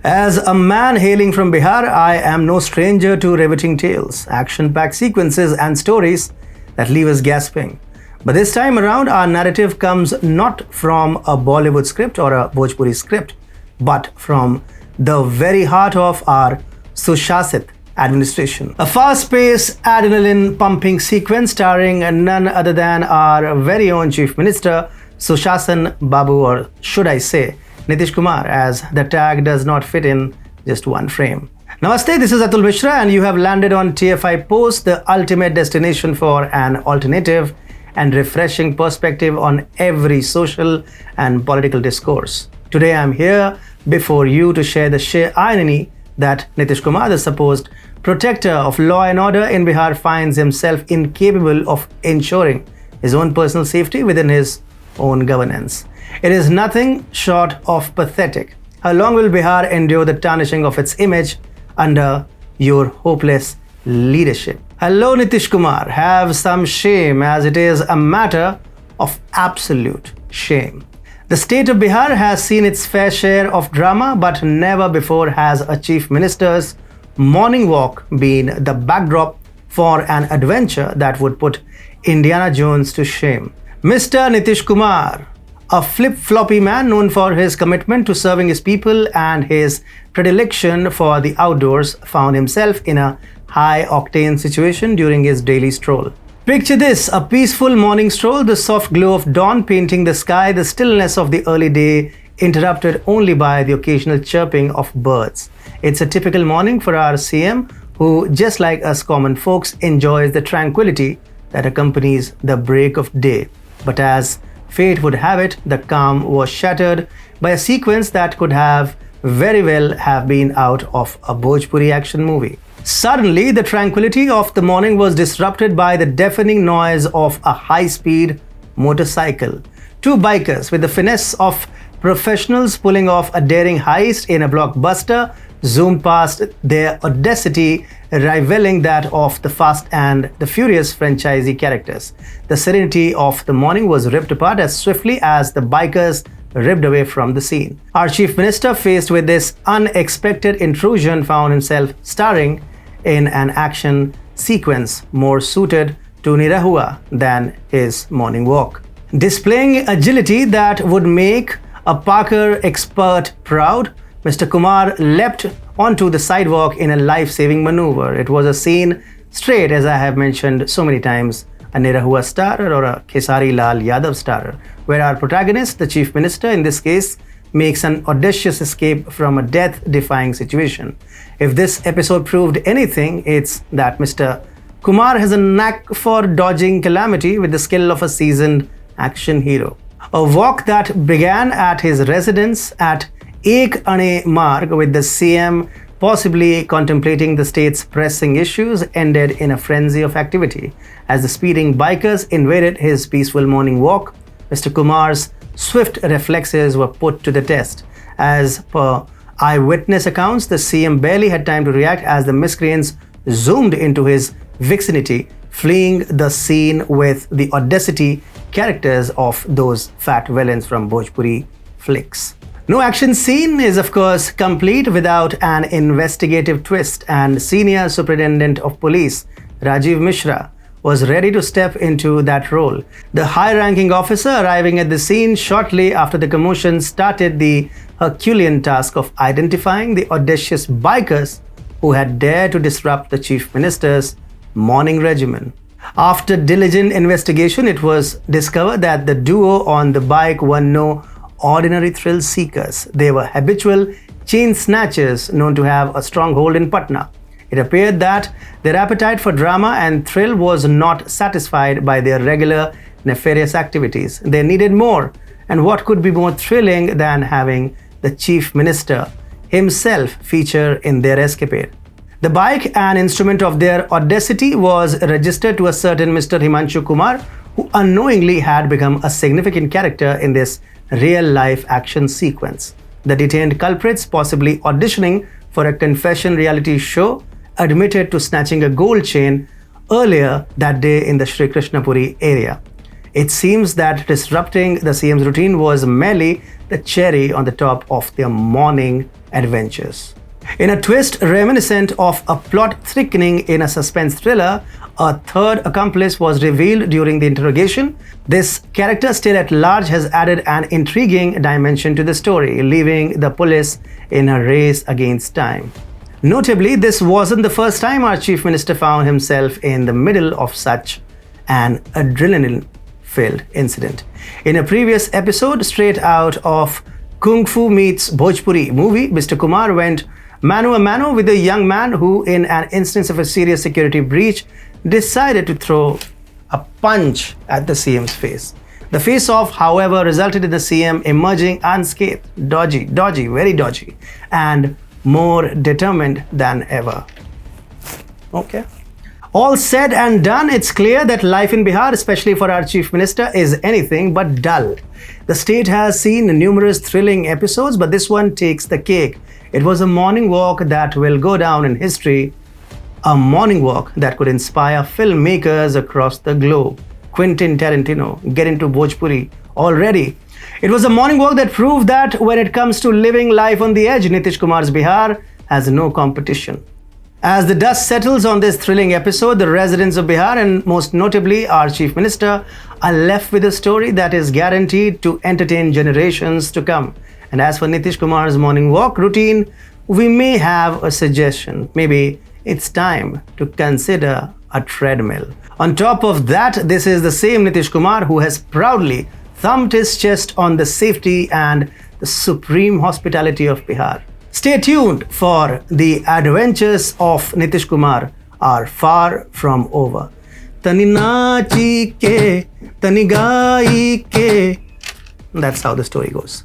As a man hailing from Bihar, I am no stranger to riveting tales, action-packed sequences and stories that leave us gasping. But this time around, our narrative comes not from a Bollywood script or a Bhojpuri script, but from the very heart of our Sushasit administration. A fast-paced, adrenaline-pumping sequence starring none other than our very own Chief Minister, Sushasan Babu, or should I say, Nitish Kumar, as the tag does not fit in just one frame. Namaste, this is Atul Mishra and you have landed on TFIPost, the ultimate destination for an alternative and refreshing perspective on every social and political discourse. Today I am here before you to share the sheer irony that Nitish Kumar, the supposed protector of law and order in Bihar, finds himself incapable of ensuring his own personal safety within his own governance. It is nothing short of pathetic. How long will Bihar endure the tarnishing of its image under your hopeless leadership? Hello Nitish Kumar, have some shame, as it is a matter of absolute shame. The state of Bihar has seen its fair share of drama, but never before has a chief minister's morning walk been the backdrop for an adventure that would put Indiana Jones to shame. Mr. Nitish Kumar, a flip-floppy man known for his commitment to serving his people and his predilection for the outdoors, found himself in a high-octane situation during his daily stroll. Picture this, a peaceful morning stroll, the soft glow of dawn painting the sky, the stillness of the early day interrupted only by the occasional chirping of birds. It's a typical morning for our CM, who, just like us common folks, enjoys the tranquility that accompanies the break of day. But as fate would have it, the calm was shattered by a sequence that could have very well have been out of a Bhojpuri action movie. Suddenly, the tranquility of the morning was disrupted by the deafening noise of a high-speed motorcycle. Two bikers, with the finesse of professionals pulling off a daring heist in a blockbuster, zoomed past, their audacity rivaling that of the Fast and the Furious franchisee characters. The serenity of the morning was ripped apart as swiftly as the bikers ripped away from the scene. Our chief minister, faced with this unexpected intrusion, found himself starring in an action sequence more suited to Nirahua than his morning walk. Displaying agility that would make a Parker expert proud, Mr. Kumar leapt onto the sidewalk in a life-saving maneuver. It was a scene straight, as I have mentioned so many times, a Nirahua starrer or a Khesari Lal Yadav starrer, where our protagonist, the chief minister in this case, makes an audacious escape from a death-defying situation. If this episode proved anything, it's that Mr. Kumar has a knack for dodging calamity with the skill of a seasoned action hero. A walk that began at his residence at Ek Ane Marg, with the CM possibly contemplating the state's pressing issues, ended in a frenzy of activity. As the speeding bikers invaded his peaceful morning walk, Mr. Kumar's swift reflexes were put to the test. As per eyewitness accounts, the CM barely had time to react as the miscreants zoomed into his vicinity, fleeing the scene with the audacity characters of those fat villains from Bhojpuri flicks. No action scene is of course complete without an investigative twist, and Senior Superintendent of Police Rajiv Mishra was ready to step into that role. The high-ranking officer, arriving at the scene shortly after the commotion, started the Herculean task of identifying the audacious bikers who had dared to disrupt the chief minister's morning regimen. After diligent investigation, it was discovered that the duo on the bike were no ordinary thrill seekers. They were habitual chain snatchers known to have a strong hold in Patna. It appeared that their appetite for drama and thrill was not satisfied by their regular nefarious activities. They needed more, and what could be more thrilling than having the chief minister himself feature in their escapade? The bike, an instrument of their audacity, was registered to a certain Mr. Himanshu Kumar, who unknowingly had become a significant character in this real-life action sequence. The detained culprits, possibly auditioning for a confession reality show, admitted to snatching a gold chain earlier that day in the Sri Krishnapuri area. It seems that disrupting the CM's routine was merely the cherry on the top of their morning adventures. In a twist reminiscent of a plot thickening in a suspense thriller, a third accomplice was revealed during the interrogation. This character still at large has added an intriguing dimension to the story, leaving the police in a race against time. Notably, this wasn't the first time our Chief Minister found himself in the middle of such an adrenaline-filled incident. In a previous episode, straight out of Kung Fu Meets Bhojpuri movie, Mr. Kumar went mano a mano with a young man who, in an instance of a serious security breach, decided to throw a punch at the CM's face. The face-off, however, resulted in the CM emerging unscathed, dodgy, very dodgy, and more determined than ever. Okay. All said and done, it's clear that life in Bihar, especially for our Chief Minister, is anything but dull. The state has seen numerous thrilling episodes, but this one takes the cake. It was a morning walk that will go down in history, a morning walk that could inspire filmmakers across the globe. Quentin Tarantino, get into Bhojpuri already. It was a morning walk that proved that when it comes to living life on the edge, Nitish Kumar's Bihar has no competition. As the dust settles on this thrilling episode, the residents of Bihar, and most notably our Chief Minister, are left with a story that is guaranteed to entertain generations to come. And as for Nitish Kumar's morning walk routine, we may have a suggestion. Maybe it's time to consider a treadmill. On top of that, this is the same Nitish Kumar who has proudly thumped his chest on the safety and the supreme hospitality of Bihar. Stay tuned, for the adventures of Nitish Kumar are far from over. Tani nachi ke, tani gai ke. That's how the story goes.